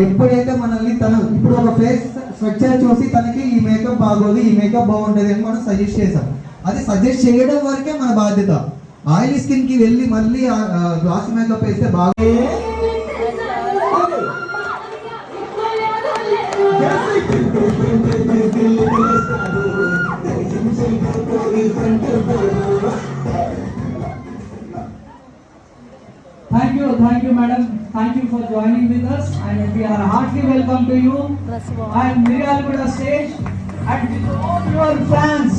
ఎప్పుడైతే మనల్ని తను ఇప్పుడు ఒక ఫేస్ స్ట్రక్చర్ చూసి తనకి ఈ మేకప్ బాగోదు, ఈ మేకప్ బాగుంటుంది అని మనం సజెస్ట్ చేసాం. అది సజెస్ట్ చేయడం వరకే మన బాధ్యత. ఆయిల్ స్కిన్ కి వెళ్ళి మళ్ళీ గ్లాస్ మేకప్ వేస్తే బాగా Thank you, madam. Thank you for joining with us, and we are heartily welcome to you. And Mirialguda stage, and with all your fans.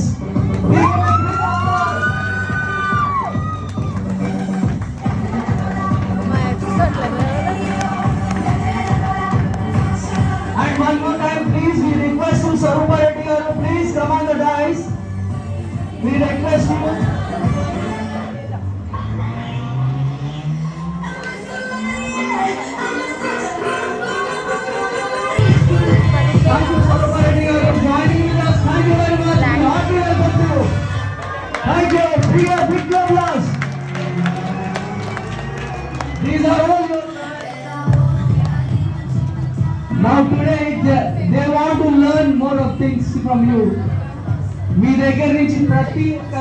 And one more time, please, we request to Sarupa Reddy garu, please come on the dais. We request you. Thank you, Sarupa Reddy garu, for joining with us. Thank you very much. We heartily welcome to you. Thank you. Big applause. These are all your. Now today they want to learn more of things from you. మీ దగ్గర నుంచి ప్రతి ఒక్క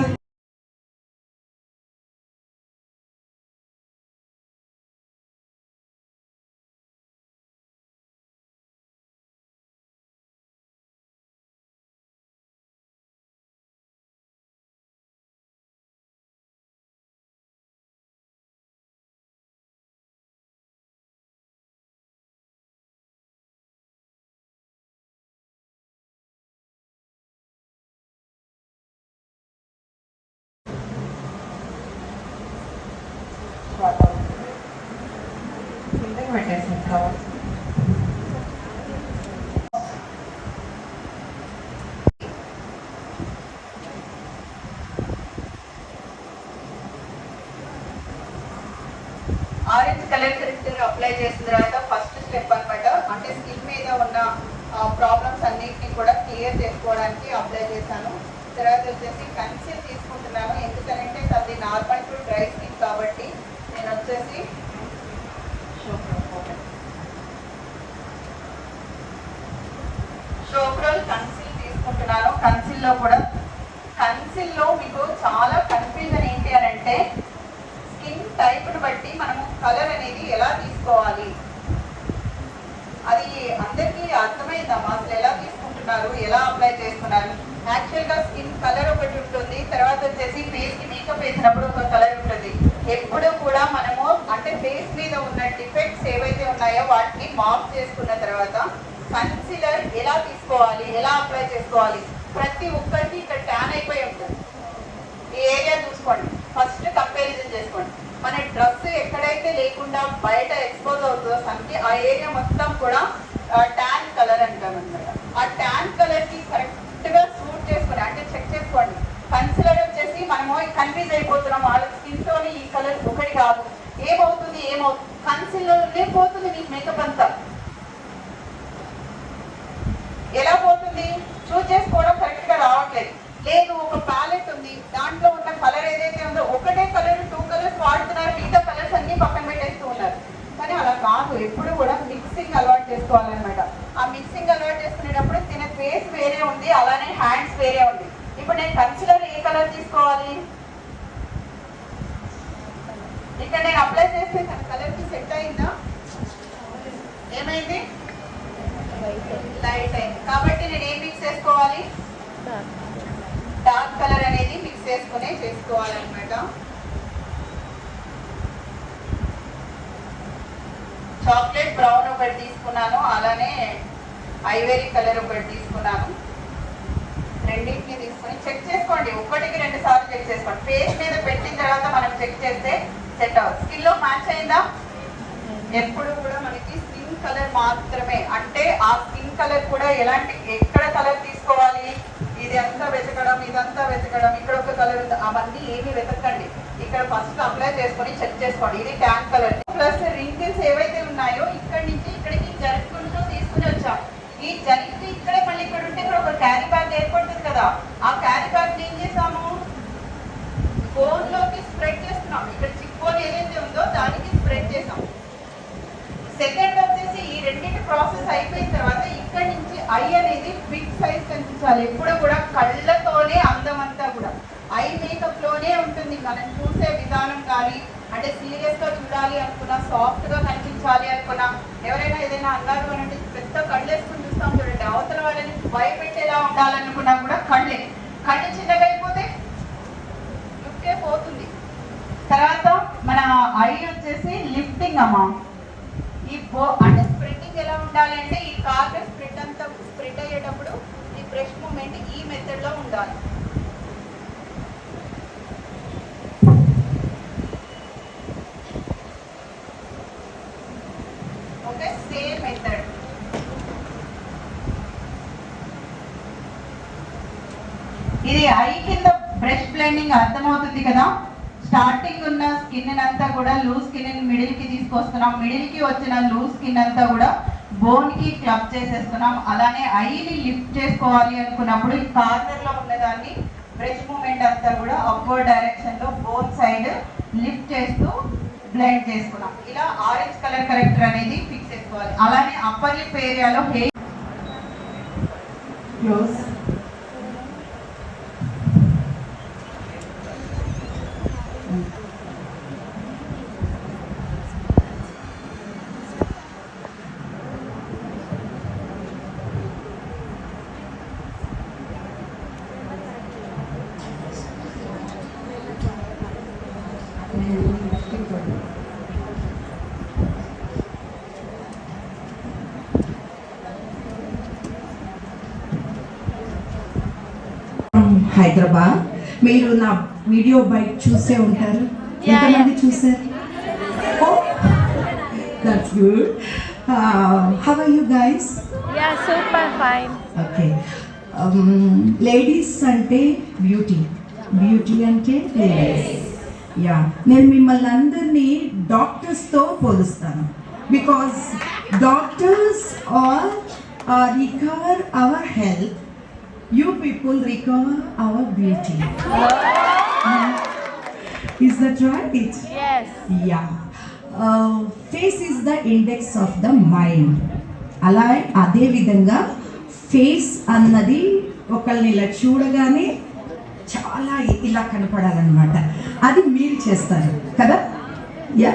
orange colour collector apply చేసిన తర్వాత first step అన్నమాట. అంటే skin మీద ఉన్న ప్రాబ్లమ్స్ అన్నిటిని కూడా క్లియర్ చేసుకోవడానికి అప్లై చేశాను. తర్వాత వచ్చేసి కన్సీల్ తీసుకుంటున్నాను. ఎందుకంటే అది నార్మల్ టు డ్రై స్కిన్ కాబట్టి నేను వచ్చేసి షోప్రోల్ కన్సీల్ తీసుకుంటున్నాను. కన్సీల్లో మీకు చాలా కన్ఫ్యూజన్ ఏంటి అని అంటే స్కిన్ టైప్ను బట్టి మనము కలర్ అనేది ఎలా తీసుకోవాలి, అది అందరికీ అర్థమైందమ్మా? అసలు ఎలా తీసుకుంటున్నారు, ఎలా అప్లై చేస్తున్నారు? యాక్చువల్గా స్కిన్ కలర్ ఒకటి ఉంటుంది, తర్వాత వచ్చేసి ఫేస్కి మేకప్ వేసినప్పుడు ఒక కలర్ ఉంటుంది. ఎప్పుడు కూడా మనము అంటే ఫేస్ మీద ఉన్న డిఫెక్ట్స్ ఏవైతే ఉన్నాయో వాటిని మార్క్ చేసుకున్న తర్వాత కన్సీలర్ ఎలా తీసుకోవాలి, ఎలా అప్లై చేసుకోవాలి, ప్రతి ఒక్కరికి ఇక్కడ ట్యాన్ అయిపోయి ఉంటుంది. ఈ ఏరియా చూసుకోండి, ఫస్ట్ కంపారిజన్ చేసుకోండి. మన డ్రెస్ ఎక్కడైతే లేకుండా బయట ఎక్స్పోజ్ అవుతుందో సన్కి ఆ ఏరియా మొత్తం కూడా ట్యాన్ కలర్ అంటాం అనమాట. ఆ ట్యాన్ కలర్ కి కరెక్ట్ గా సూట్ చేసుకుని అంటే చెక్ చేసుకోండి. కన్సిలర్ వచ్చేసి మనము కన్ఫ్యూజ్ అయిపోతున్నాం, వాళ్ళ స్కిన్ తోని ఈ కలర్ ఒకటి కాదు, ఏమవుతుంది కన్సిలర్నే పోతుంది మీకు మేకప్ అంతా. ఎలా పోతుంది చూస్ చేసుకోవడం కరెక్ట్ గా రావట్లేదు. లేదు ఒక ప్యాలెట్ ఉంది, దాంట్లో ఉన్న కలర్ ఏదైతే ఉందో ఒకటే కలర్ 2 కలర్స్ వాడుతున్నారు, మిగతా కలర్స్ అన్ని పక్కన పెట్టేస్తూ ఉన్నారు. కానీ అలా కాదు, ఎప్పుడు కూడా మిక్సింగ్ అలవాటు చేసుకోవాలన్నమాట. ఆ మిక్సింగ్ అలవాటు చేసుకునేటప్పుడు తిన ఫేస్ వేరే ఉంది, అలానే హ్యాండ్స్ వేరే ఉంది. ఇప్పుడు నేను కన్సిలర్ ఏ కలర్ తీసుకోవాలి, ఇక్కడ నేను అప్లై చేస్తే తన కలర్ కి సెట్ అయిందా, ఏమైంది? లైట్ అయింది. కాబట్టి నేను ఏం మిక్స్ చేసుకోవాలి, డార్క్ కలర్ అనేది మిక్స్ చేసుకునే చేసుకోవాలన్నమాట. చాక్లెట్ బ్రౌన్ ఒకటి తీసుకున్నాను, అలానే ఐవరీ కలర్ ఒకటి తీసుకున్నాను. రెండింటిని తీసుకుని చెక్ చేసుకోండి, 1కి 2 సార్లు చెక్ చేసుకోండి. ఫేస్ మీద పెట్టిన తర్వాత మనం చెక్ చేస్తే సెట్ అవ్వదు. స్కిన్ లో మ్యాచ్ అయిందా? ఎప్పుడు కూడా మనకి స్కిన్ కలర్ మాత్రమే, అంటే ఆ స్కిన్ కలర్ కూడా ఎక్కడ కలర్ తీసుకోవాలి, ఇది అంతా వెతకడం, ఇదంతా వెతకడం, ఇక్కడ ఒక కలర్ ఉంది, అవన్నీ ఏమి వెతకండి. ఇక్కడ ఫస్ట్ అప్లై చేసుకొని చెక్ చేసుకోండి. ఇది ట్యాన్ కలర్. ప్లస్ రింకిల్స్ ఏవైతే ఉన్నాయో ఇక్కడి నుంచి ఇక్కడికి జరుపుకుంటూ తీసుకుని వచ్చాం. ఈ జరిగి ఇక్కడే మళ్ళీ ఇక్కడ ఉంటే ఇక్కడ ఒక క్యారీ బ్యాగ్ ఏర్పడుతుంది కదా, ఆ క్యారీ బ్యాగ్ ఏం చేసాము, ఫోన్ లోకి స్ప్రెడ్ చేస్తున్నాం. ఇక్కడ చిక్ బోన్ ఏదైతే ఉందో దానికి స్ప్రెడ్ చేసాం. సెకండ్ వచ్చేసి ఈ రెండింటి అయిపోయిన తర్వాత ఇక్కడి నుంచి ఐ అనేది బిగ్ సైజ్ కనిపించాలి. ఎప్పుడు కూడా కళ్ళతోనే అందం అంతా కూడా ఐ మేకప్ లోనే ఉంటుంది. మనం చూసే విధానం కానీ, అంటే సీరియస్ గా చూడాలి అనుకున్నా, సాఫ్ట్ గా కనిపించాలి అనుకున్నా, ఎవరైనా ఏదైనా అన్నారు అని అంటే పెద్ద కళ్ళు వేసుకుని చూస్తాం చూడండి, అవతల వాళ్ళని భయపెట్టేలా ఉండాలనుకున్నా కూడా కళ్ళు చిన్నగా అయిపోతే లుక్కే పోతుంది. తర్వాత మన ఐ వచ్చేసి లిఫ్టింగ్ అమ్మా. ఈ అంటే స్ప్రెడ్డింగ్ ఎలా ఉండాలి అంటే ఈ కార్నర్ స్ప్రెడ్ అయ్యేటప్పుడు ఈ బ్రష్ మూమెంట్ ఈ మెథడ్ లో ఉండాలి. Okay, same method. ఇది ఐ కింద బ్రష్ బ్లెండింగ్ అర్థమవుతుంది కదా. స్టార్టింగ్ ఉన్న స్కిన్ అంతా కూడా లూజ్ స్కిన్ మిడిల్ కి తీసుకొస్తున్నాం. మిడిల్ కి వచ్చిన లూజ్ స్కిన్ అంతా కూడా బోన్ కి క్లబ్ చేసేస్తున్నాం. అలానే ఐని లిఫ్ట్ చేసుకోవాలి అనుకున్నప్పుడు ఈ కార్నర్ లో ఉన్నదాన్ని బ్రష్ మూమెంట్ అంతా కూడా అప్వర్డ్ డైరెక్షన్ లో బోత్ సైడ్ లిఫ్ట్ చేస్తూ బ్లెండ్ చేసుకున్నాం. ఇలా ఆరెంజ్ కలర్ కరెక్టర్ అనేది ఫిక్స్ చేసుకోవాలి. అలానే అప్పర్ లిప్ ఏరియాలో హెయిర్ క్లోజ్. హైదరాబాద్. మీరు నా వీడియో బయట చూసే ఉంటారు. ఎంతమంది చూసారు? That's good. How are you guys? Yeah, super fine. Okay. Ladies అంటే బ్యూటీ అంటే లేడీస్. యా, నేను మిమ్మల్ని అందరినీ డాక్టర్స్తో పోలుస్తాను. Because doctors are recover our health. You people recover our beauty. Is that right? Yes. Yeah. Face is the index of the mind. అలా అదే విధంగా ఫేస్ అన్నది ఒకళ్ళని ఇలా చూడగానే చాలా ఇలా కనపడాలన్నమాట. అది మీరు చేస్తారు కదా. యా,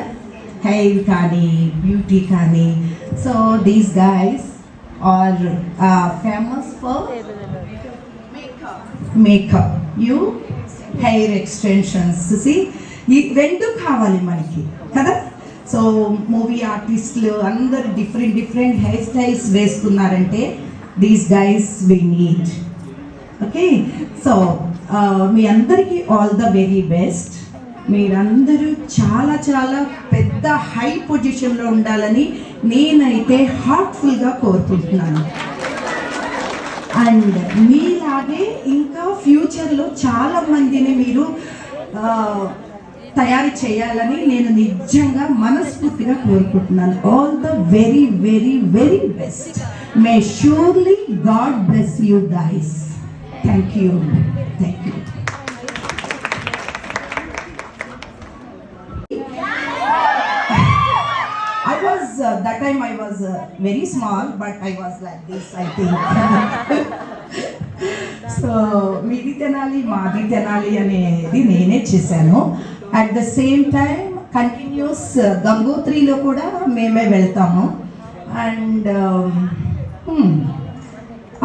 హెయిర్ కానీ బ్యూటీ కానీ. So these guys are famous for makeup, you hair extensions. ఈ రెండు కావాలి మనకి కదా. సో మూవీ ఆర్టిస్టులు అందరు డిఫరెంట్ హెయిర్ స్టైల్స్ వేస్తున్నారంటే these guys we need. Okay, so మీ అందరికీ ఆల్ ద వెరీ బెస్ట్. మీరందరూ చాలా పెద్ద హై పొజిషన్లో ఉండాలని నేనైతే హార్ట్ఫుల్గా కోరుకుంటున్నాను. అండ్ మీలాగే ఇంకా ఫ్యూచర్లో చాలా మందిని మీరు తయారు చేయాలని నేను నిజంగా మనస్ఫూర్తిగా కోరుకుంటున్నాను. All the very best. May surely God bless you guys. Thank you. That time I was very small, but I was like this, I think. So మీది తెనాలి మాది తెనాలి అనేది నేనే చేశాను. At the same time continues గంగోత్రిలో కూడా మేమే వెళ్తాము. And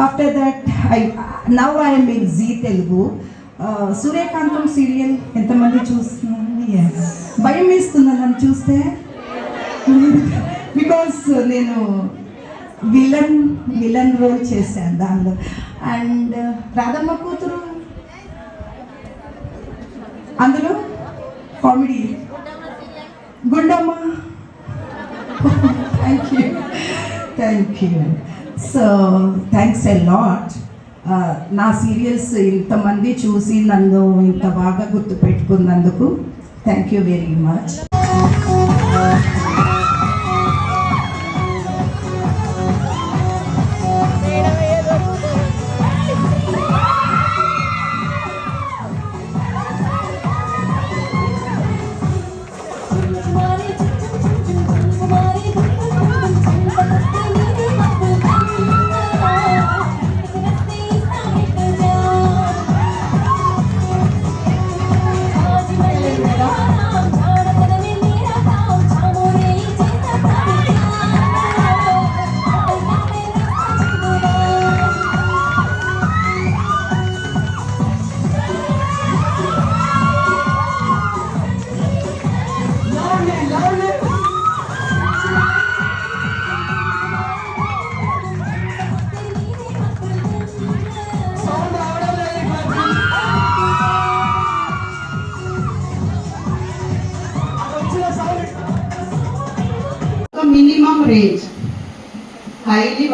after that now I'm in Zee Telugu. Suryakantham serial ఎంతమంది చూస్తున్నారు? భయం వేస్తుందా నన్ను చూస్తే? బికాస్ నేను విలన్ రోల్ చేశాను దానిలో. అండ్ రాధమ్మ కూతురు అందులో comedy Gundamma. Thank you. So thanks a lot. నా సీరియల్స్ ఇంతమంది చూసి నన్ను ఇంత బాగా గుర్తుపెట్టుకున్నందుకు thank you very much. Kumari,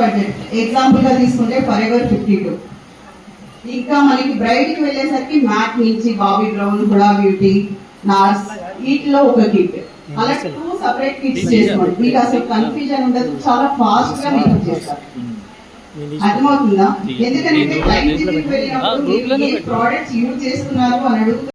budget. Example గా తీసుకుంటే ఫరెవర్ 52. ఇంకా మనకి బ్రైడ్ కి వెళ్ళేసరికి మ్యాట్ నుంచి Bobbi Brown, Huda Beauty, Nars వీటిలో ఒక కిట్. అలా 2 సెపరేట్ కిట్స్ చేసుకోండి. మీకు అసలు కన్ఫ్యూజన్ ఉండదు, చాలా ఫాస్ట్ గా మీకు చేస్తారు. అర్థమవుతుందా? ఎందుకంటే క్లయింట్ దగ్గరికి వెళ్ళినప్పుడు మీరు ఏ ప్రోడక్ట్స్ యూజ్ చేస్తున్నారు అని అడుగుతున్నారు.